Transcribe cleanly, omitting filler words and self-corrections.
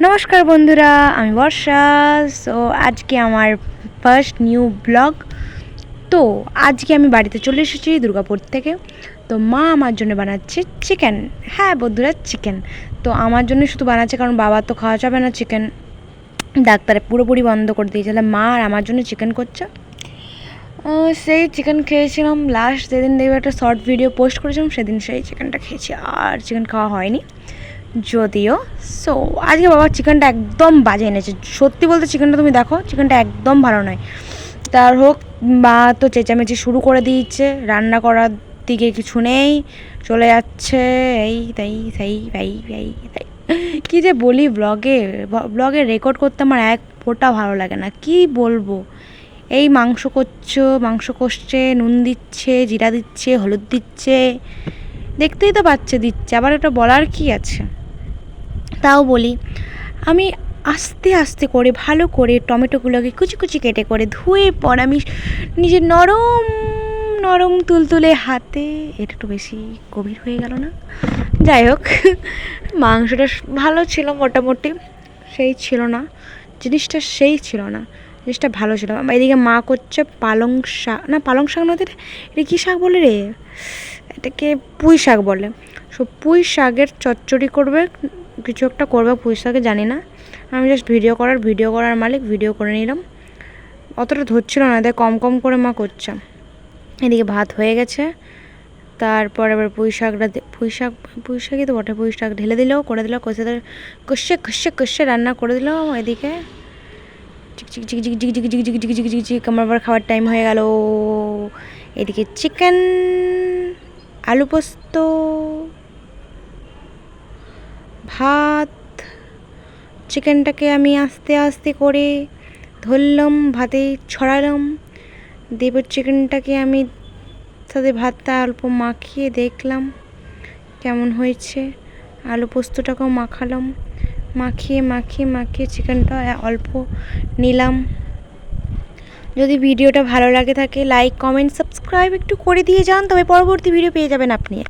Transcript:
নমস্কার বন্ধুরা, আমি বর্ষা। সো আজকে আমার ফার্স্ট নিউ ব্লগ। তো আজকে আমি বাড়িতে চলে এসেছি দুর্গাপুর থেকে। তো মা আমার জন্য বানাচ্ছে চিকেন। হ্যাঁ বন্ধুরা, চিকেন। তো আমার জন্য শুধু বানাচ্ছে, কারণ বাবা তো খাওয়া যাবে না চিকেন, ডাক্তারে পুরোপুরি বন্ধ করে দিয়েছে। তাহলে মা আর আমার জন্য চিকেন করছে। সেই চিকেন খেয়েছিলাম লাস্ট যেদিন দেখবে একটা শর্ট ভিডিও পোস্ট করেছিলাম, সেদিন সেই চিকেনটা খেয়েছি, আর চিকেন খাওয়া হয়নি যদিও। সো আজকে বাবা চিকেনটা একদম বাজে এনেছে। সত্যি বলতে চিকেনটা তুমি দেখো, চিকেনটা একদম ভালো নয়। তার হোক, মা তো চেঁচামেচি শুরু করে দিয়েছে, রান্না করার দিকে কিছু নেই, চলে যাচ্ছে এই তাই তাই তাই তাই তাই। কী যে বলি, ব্লগে রেকর্ড করতে আমার এক ফোঁটা ভালো লাগে না, কি বলবো। এই মাংস কষছে, নুন দিচ্ছে, জিরা দিচ্ছে, হলুদ দিচ্ছে, দেখতেই তো পাচ্ছে দিচ্ছে, আবার ওটা বলার কি আছে। তাও বলি, আমি আস্তে আস্তে করে ভালো করে টমেটোগুলোকে কুচি কুচি কেটে করে ধুয়ে পর আমি নিজের নরম নরম তুলতুলে হাতে, এটা একটু বেশি গভীর হয়ে গেল না? যাই হোক, মাংসটা ভালো ছিল মোটামুটি, সেই ছিল না জিনিসটা, সেই ছিল না জিনিসটা, ভালো ছিল। এদিকে মা করছে পালং শাক, না পালং শাক নয়, এটা কী শাক বলে রে, এটাকে পুঁই শাক বলে। সো পুঁই শাকের চচ্চড়ি করবে, কিছু একটা করবে পুঁই শাকে, জানি না। আমি জাস্ট ভিডিও করার মালিক, ভিডিও করে নিলাম। অতটা ধরছিল না, তাই কম কম করে মা করছে। এদিকে ভাত হয়ে গেছে, তারপর এবার পুঁই শাকই তো বটে, পুঁই শাক ঢেলে দিলেও করে দিল, কষে রান্না করে দিল। এদিকে চিক আমার আবার খাওয়ার টাইম হয়ে গেল। এদিকে চিকেন, আলু পোস্ত, ভাত। চিকেনটাকে আমি আস্তে আস্তে করে ধরলাম, ভাতে ছড়ালাম, দেব চিকেনটাকে আমি সাথে ভাতটা অল্প মাখিয়ে দেখলাম কেমন হয়েছে। আলু পোস্তটাকেও মাখালাম, মাখিয়ে চিকেনটা অল্প নিলাম। যদি ভিডিওটা ভালো লাগে থাকে, লাইক কমেন্ট সাবস্ক্রাইব একটু করে দিয়ে যান, তবে পরবর্তী ভিডিও পেয়ে যাবেন আপনি।